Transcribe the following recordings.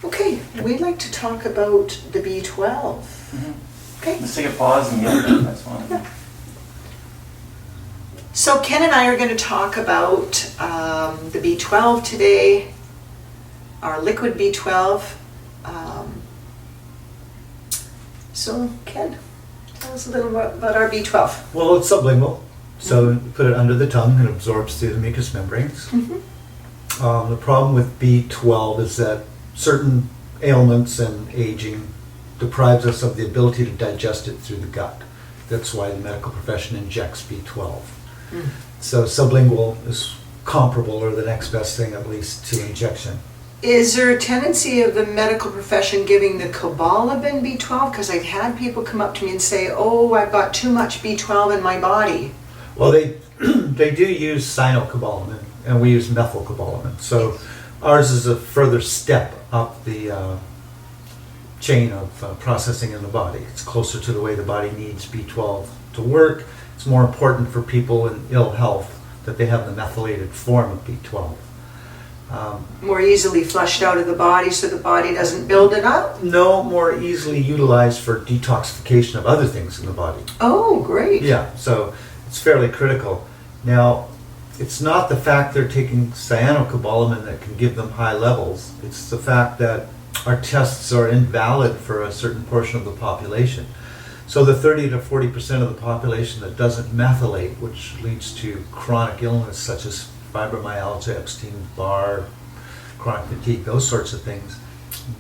Okay, we'd like to talk about the B12. Okay. Let's take a pause and get it. That's fine. Yeah. So Ken and I are going to talk about the B12 today, our liquid B12. So Ken, tell us a little about our B12. Well, it's sublingual, so you put it under the tongue and it absorbs through the mucous membranes. The problem with B12 is that certain ailments and aging deprives us of the ability to digest it through the gut. That's why the medical profession injects B12. So sublingual is comparable, or the next best thing at least, to injection. Is there a tendency of the medical profession giving the cobalabin B12? Because I've had people come up to me and say, oh, I've got too much B12 in my body. Well, they do use cyanocobalamin, and we use methylcobalamin. So ours is a further step up the chain of processing in the body. It's closer to the way the body needs B12 to work. It's more important for people in ill health that they have the methylated form of B12. More easily flushed out of the body so the body doesn't build it up? No, more easily utilized for detoxification of other things in the body. Oh, great. Yeah, so it's fairly critical. Now, it's not the fact they're taking cyanocobalamin that can give them high levels. It's the fact that our tests are invalid for a certain portion of the population. So the 30 to 40% of the population that doesn't methylate, which leads to chronic illness such as fibromyalgia, Epstein-Barr, chronic fatigue, those sorts of things,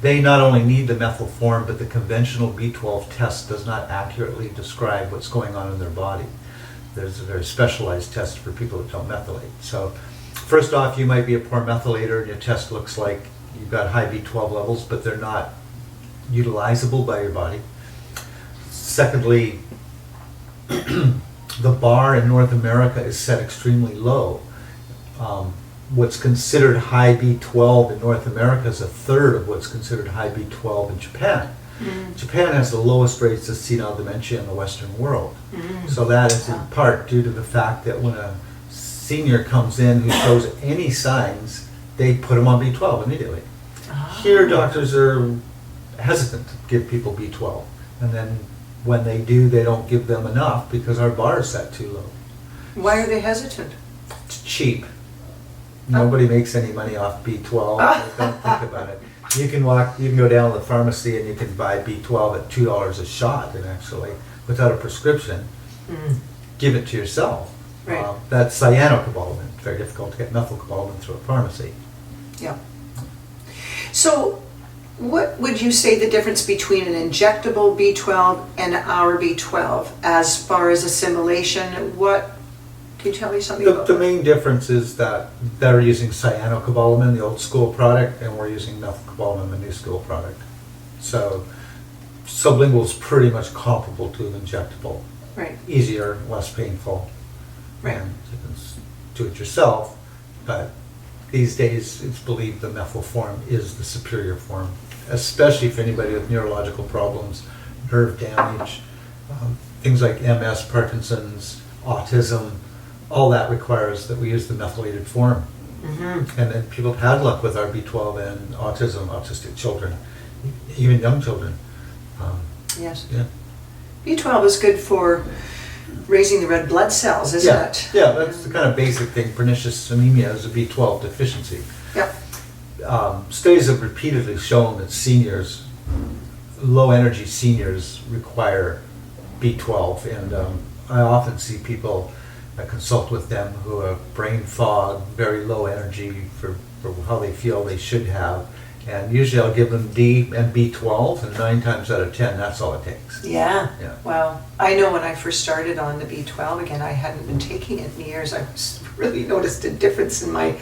they not only need the methyl form, but the conventional B12 test does not accurately describe what's going on in their body. There's a very specialized test for people that don't methylate. So first off, you might be a poor methylator and your test looks like you've got high B12 levels, but they're not utilizable by your body. Secondly, the bar in North America is set extremely low. What's considered high B12 in North America is a third of what's considered high B12 in Japan. Japan has the lowest rates of senile dementia in the Western world. So that is in part due to the fact that when a senior comes in who shows any signs, they put them on B12 immediately. Here, doctors are hesitant to give people B12. And then when they do, they don't give them enough because our bar is set too low. Why are they hesitant? It's cheap. Nobody makes any money off B12. Don't think about it. You can go down to the pharmacy and you can buy B12 at $2 a shot, and actually, without a prescription, give it to yourself. Right. That's cyanocobalamin. It's very difficult to get methylcobalamin through a pharmacy. Yeah. So, what would you say the difference between an injectable B12 and our B12 as far as assimilation? Can you tell me something about The that? main difference is that they're using cyanocobalamin, the old school product, and we're using methylcobalamin, the new school product. So sublingual is pretty much comparable to an injectable. Right. Easier, less painful. Right. And you can do it yourself, but these days it's believed the methyl form is the superior form, especially for anybody with neurological problems, nerve damage, things like MS, Parkinson's, autism. All that requires that we use the methylated form. And then people have had luck with our B12 and autism, autistic children, even young children. Yes. Yeah. B12 is good for raising the red blood cells, isn't it? Yeah, that's the kind of basic thing. Pernicious anemia is a B12 deficiency. Yep. Studies have repeatedly shown that seniors, low energy seniors, require B12, and I often see people I consult with them who have brain fog, very low energy for how they feel they should have, and usually I'll give them D and B12, and 9 times out of 10 that's all it takes. Yeah. Yeah. Well, I know when I first started on the B12, again, I hadn't been taking it in years. I really noticed a difference in my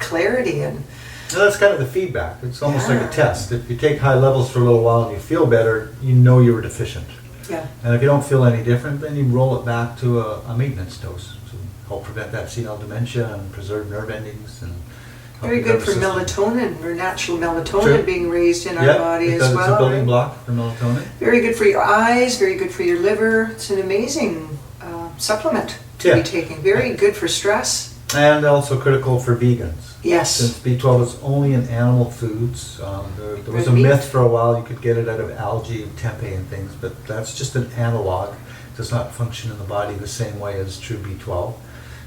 clarity and. So that's kind of the feedback. It's almost like a test. If you take high levels for a little while and you feel better, you know you were deficient. Yeah. And if you don't feel any different, then you roll it back to a maintenance dose to help prevent that senile dementia and preserve nerve endings. And Very good for melatonin, or natural melatonin being raised in our body as well. It's a building block for melatonin. Very good for your eyes, very good for your liver. It's an amazing supplement to be taking. Very good for stress. And also critical for vegans. Yes. Since B12 is only in animal foods, there was a Red meat. myth for a while you could get it out of algae, tempeh and things, but that's just an analog. It does not function in the body the same way as true B12.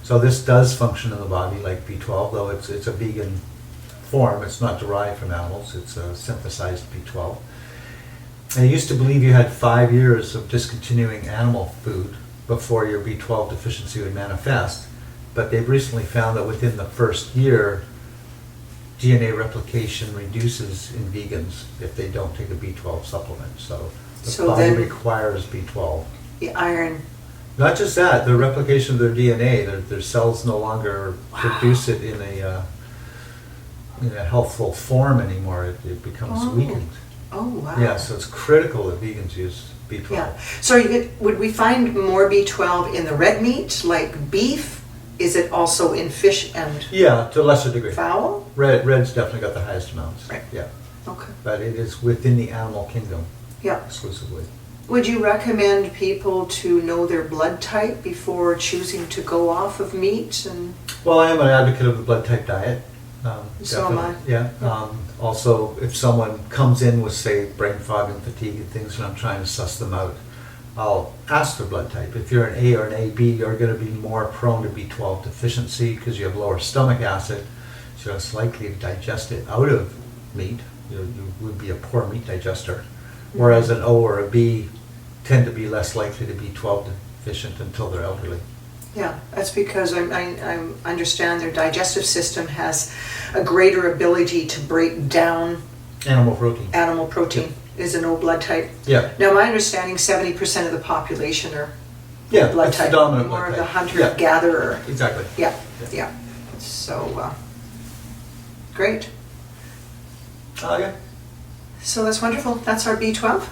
So this does function in the body like B12, though it's a vegan form. It's not derived from animals. It's a synthesized B12. And I used to believe you had 5 years of discontinuing animal food before your B12 deficiency would manifest. But they've recently found that within the first year, DNA replication reduces in vegans if they don't take a B12 supplement. So the So body then- requires B12. The iron. Not just that, the replication of their DNA, their cells no longer Wow. produce it in a healthful form anymore. It becomes Oh. weakened. Oh, wow. Yeah, so it's critical that vegans use B12. Yeah. So would we find more B12 in the red meat, like beef? Is it also in fish and Yeah, to a lesser degree. fowl? Red's definitely got the highest amounts. Right. Yeah, Okay. but it is within the animal kingdom Yeah. exclusively. Would you recommend people to know their blood type before choosing to go off of meat? And Well, I am an advocate of the blood type diet. So am I. Definitely. Yeah. Also, if someone comes in with, say, brain fog and fatigue and things, and I'm trying to suss them out, I'll ask their blood type. If you're an A or an AB, you're going to be more prone to B12 deficiency because you have lower stomach acid, so you're less likely to digest it out of meat. You would be a poor meat digester. Whereas an O or a B tend to be less likely to be B12 deficient until they're elderly. yeah, that's because I understand their digestive system has a greater ability to break down Animal protein. animal protein. Is an O blood type. Yeah. Now, my understanding, 70% of the population are Yeah, blood that's the type, dominant more blood of the type. hunter-gatherer. Yeah, exactly. Yeah, yeah. So, great. Oh, yeah. So that's wonderful. That's our B12.